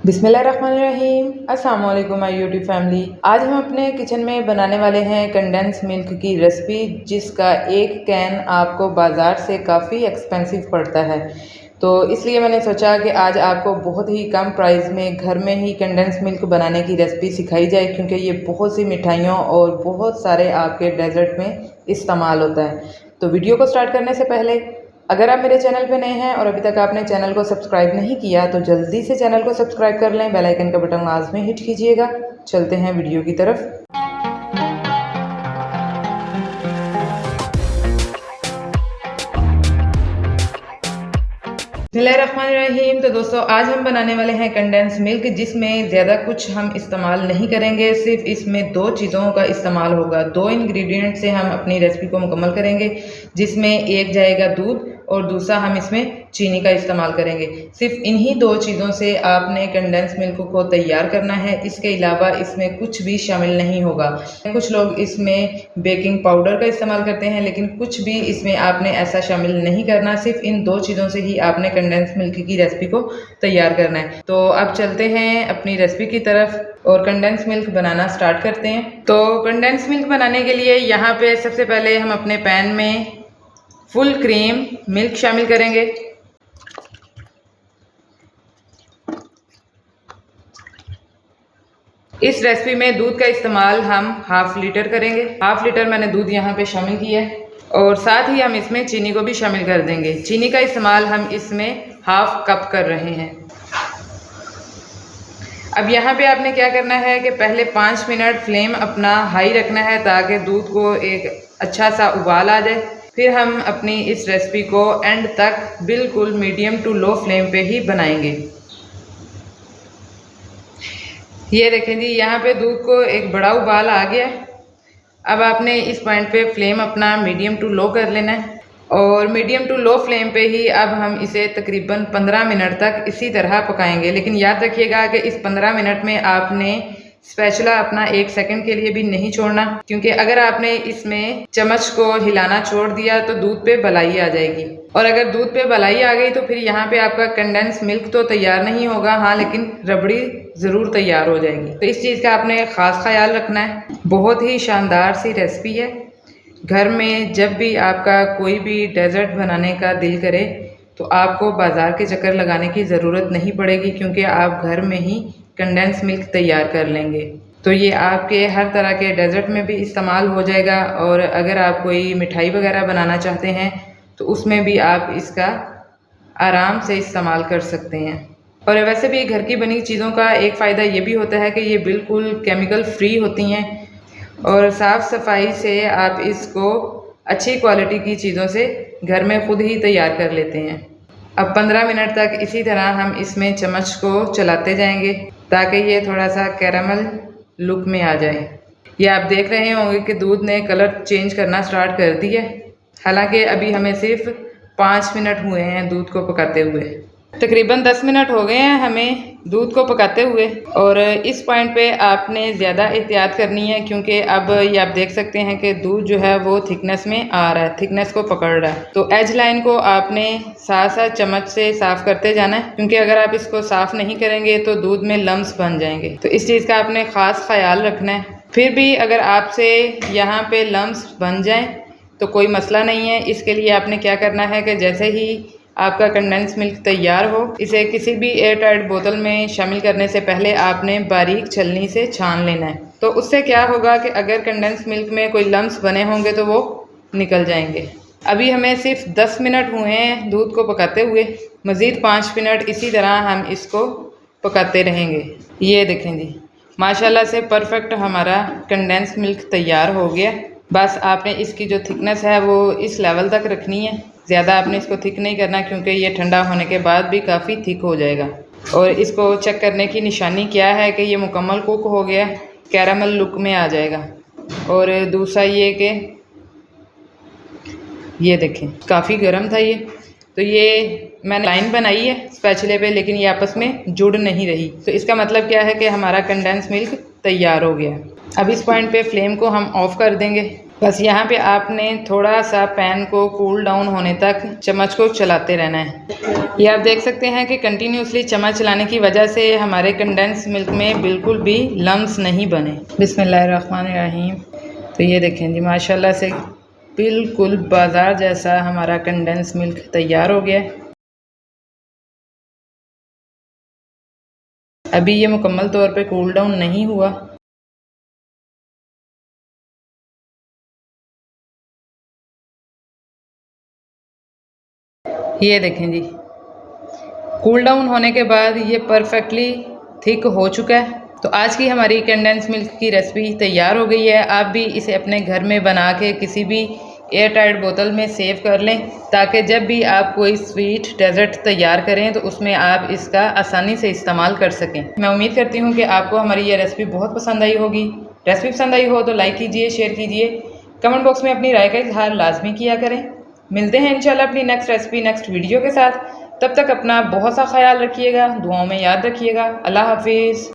बिस्मिल्लाहिर्रहमानिर्रहीम। अस्सलाम वालेकुम माय यूट्यूब फैमिली। आज हम अपने किचन में बनाने वाले हैं कंडेंस मिल्क की रेसिपी, जिसका एक कैन आपको बाज़ार से काफ़ी एक्सपेंसिव पड़ता है। तो इसलिए मैंने सोचा कि आज आपको बहुत ही कम प्राइस में घर में ही कंडेंस मिल्क बनाने की रेसिपी सिखाई जाए, क्योंकि ये बहुत सी मिठाइयों और बहुत सारे आपके डेजर्ट में इस्तेमाल होता है। तो वीडियो को स्टार्ट करने से पहले अगर आप मेरे चैनल पे नए हैं और अभी तक आपने चैनल को सब्सक्राइब नहीं किया तो जल्दी से चैनल को सब्सक्राइब कर लें, बेल आइकन का बटन लाजमी हिट कीजिएगा। चलते हैं वीडियो की तरफ। बिस्मिल्लाहिर्रहमानिर्रहीम। तो दोस्तों, आज हम बनाने वाले हैं कंडेंस मिल्क, जिसमें ज़्यादा कुछ हम इस्तेमाल नहीं करेंगे। सिर्फ इसमें दो चीज़ों का इस्तेमाल होगा, दो इंग्रेडिएंट से हम अपनी रेसिपी को मुकम्मल करेंगे, जिसमें एक जाएगा दूध और दूसरा हम इसमें चीनी का इस्तेमाल करेंगे। सिर्फ इन्हीं दो चीज़ों से आपने कंडेंस मिल्क को तैयार करना है। इसके अलावा इसमें कुछ भी शामिल नहीं होगा। कुछ लोग इसमें बेकिंग पाउडर का इस्तेमाल करते हैं, लेकिन कुछ भी इसमें आपने ऐसा शामिल नहीं करना। सिर्फ इन दो चीज़ों से ही आपने कंडेंस मिल्क की रेसिपी को तैयार करना है। तो अब चलते हैं अपनी रेसिपी की तरफ और कंडेंस मिल्क बनाना स्टार्ट करते हैं। तो कंडेंस मिल्क बनाने के लिए यहाँ पे सबसे पहले हम अपने पैन में फुल क्रीम मिल्क शामिल करेंगे। इस रेसिपी में दूध का इस्तेमाल हम हाफ लीटर करेंगे। हाफ लीटर मैंने दूध यहाँ पे शामिल किया है और साथ ही हम इसमें चीनी को भी शामिल कर देंगे। चीनी का इस्तेमाल हम इसमें हाफ कप कर रहे हैं। अब यहाँ पे आपने क्या करना है कि पहले 5 मिनट फ्लेम अपना हाई रखना है, ताकि दूध को एक अच्छा सा उबाल आ जाए। फिर हम अपनी इस रेसिपी को एंड तक बिल्कुल मीडियम टू लो फ्लेम पे ही बनाएंगे। ये देखें जी, यहाँ पे दूध को एक बड़ा उबाल आ गया। अब आपने इस पॉइंट पे फ्लेम अपना मीडियम टू लो कर लेना है और मीडियम टू लो फ्लेम पे ही अब हम इसे तकरीबन 15 मिनट तक इसी तरह पकाएंगे। लेकिन याद रखिएगा कि इस 15 मिनट में आपने स्पैचुला अपना 1 सेकंड के लिए भी नहीं छोड़ना, क्योंकि अगर आपने इसमें चम्मच को हिलाना छोड़ दिया तो दूध पे बलाई आ जाएगी, और अगर दूध पे बलाई आ गई तो फिर यहाँ पे आपका कंडेंस मिल्क तो तैयार नहीं होगा, हाँ, लेकिन रबड़ी ज़रूर तैयार हो जाएगी। तो इस चीज़ का आपने ख़ास ख्याल रखना है। बहुत ही शानदार सी रेसिपी है। घर में जब भी आपका कोई भी डेजर्ट बनाने का दिल करे तो आपको बाज़ार के चक्कर लगाने की ज़रूरत नहीं पड़ेगी, क्योंकि आप घर में ही कंडेंस मिल्क तैयार कर लेंगे। तो ये आपके हर तरह के डेजर्ट में भी इस्तेमाल हो जाएगा, और अगर आप कोई मिठाई वगैरह बनाना चाहते हैं तो उसमें भी आप इसका आराम से इस्तेमाल कर सकते हैं। और वैसे भी घर की बनी चीज़ों का एक फ़ायदा ये भी होता है कि ये बिल्कुल केमिकल फ्री होती हैं और साफ़ सफाई से आप इसको अच्छी क्वालिटी की चीज़ों से घर में खुद ही तैयार कर लेते हैं। अब 15 मिनट तक इसी तरह हम इसमें चम्मच को चलाते जाएंगे ताकि ये थोड़ा सा कैरामल लुक में आ जाए। ये आप देख रहे होंगे कि दूध ने कलर चेंज करना स्टार्ट कर दिया है। हालांकि अभी हमें सिर्फ 5 मिनट हुए हैं दूध को पकाते हुए। तकरीबन 10 मिनट हो गए हैं हमें दूध को पकाते हुए, और इस पॉइंट पे आपने ज़्यादा एहतियात करनी है, क्योंकि अब ये आप देख सकते हैं कि दूध जो है वो थिकनेस में आ रहा है, थिकनेस को पकड़ रहा है। तो एज लाइन को आपने साथ साथ चम्मच से साफ़ करते जाना है, क्योंकि अगर आप इसको साफ़ नहीं करेंगे तो दूध में लम्स बन जाएंगे। तो इस चीज़ का आपने ख़ास ख्याल रखना है। फिर भी अगर आपसे यहाँ पे लम्स बन जाएँ तो कोई मसला नहीं है। इसके लिए आपने क्या करना है कि जैसे ही आपका कंडेंस मिल्क तैयार हो, इसे किसी भी एयर टाइट बोतल में शामिल करने से पहले आपने बारीक छलनी से छान लेना है। तो उससे क्या होगा कि अगर कंडेंस मिल्क में कोई लम्स बने होंगे तो वो निकल जाएंगे। अभी हमें सिर्फ 10 मिनट हुए हैं दूध को पकाते हुए। मज़ीद 5 मिनट इसी तरह हम इसको पकाते रहेंगे। ये देखें जी, माशाल्लाह से परफेक्ट हमारा कंडेंस मिल्क तैयार हो गया। बस आपने इसकी जो थिकनेस है वो इस लेवल तक रखनी है, ज़्यादा आपने इसको थिक नहीं करना, क्योंकि ये ठंडा होने के बाद भी काफ़ी थिक हो जाएगा। और इसको चेक करने की निशानी क्या है कि ये मुकम्मल कुक हो गया, कैरामल लुक में आ जाएगा। और दूसरा ये कि ये देखें काफ़ी गर्म था ये, तो ये मैंने लाइन बनाई है स्पैचुले पे, लेकिन ये आपस में जुड़ नहीं रही। तो इसका मतलब क्या है कि हमारा कंडेंस मिल्क तैयार हो गया। अब इस पॉइंट पे फ्लेम को हम ऑफ़ कर देंगे बस यहाँ पे आपने थोड़ा सा पैन को कूल डाउन होने तक चम्मच को चलाते रहना है। ये आप देख सकते हैं कि कंटिन्यूसली चम्मच चलाने की वजह से हमारे कंडेंस मिल्क में बिल्कुल भी लम्स नहीं बने। बिस्मिल्लाहिर्रहमानिर्रहीम। तो ये देखें जी, माशाल्लाह से बिल्कुल बाजार जैसा हमारा कंडेंस मिल्क तैयार हो गया है। अभी ये मुकम्मल तौर पे कूल डाउन नहीं हुआ। ये देखें जी, कूल डाउन होने के बाद ये परफेक्टली थिक हो चुका है। तो आज की हमारी कंडेंस मिल्क की रेसिपी तैयार हो गई है। आप भी इसे अपने घर में बना के किसी भी एयर टाइट बोतल में सेव कर लें, ताकि जब भी आप कोई स्वीट डेजर्ट तैयार करें तो उसमें आप इसका आसानी से इस्तेमाल कर सकें। मैं उम्मीद करती हूँ कि आपको हमारी ये रेसिपी बहुत पसंद आई होगी। रेसिपी पसंद आई हो तो लाइक कीजिए, शेयर कीजिए, कमेंट बॉक्स में अपनी राय का इजहार लाजमी किया करें। मिलते हैं इंशाल्लाह अपनी नेक्स्ट रेसिपी नेक्स्ट वीडियो के साथ। तब तक अपना बहुत सा ख्याल रखिएगा, दुआओं में याद रखिएगा। अल्लाह हाफिज़।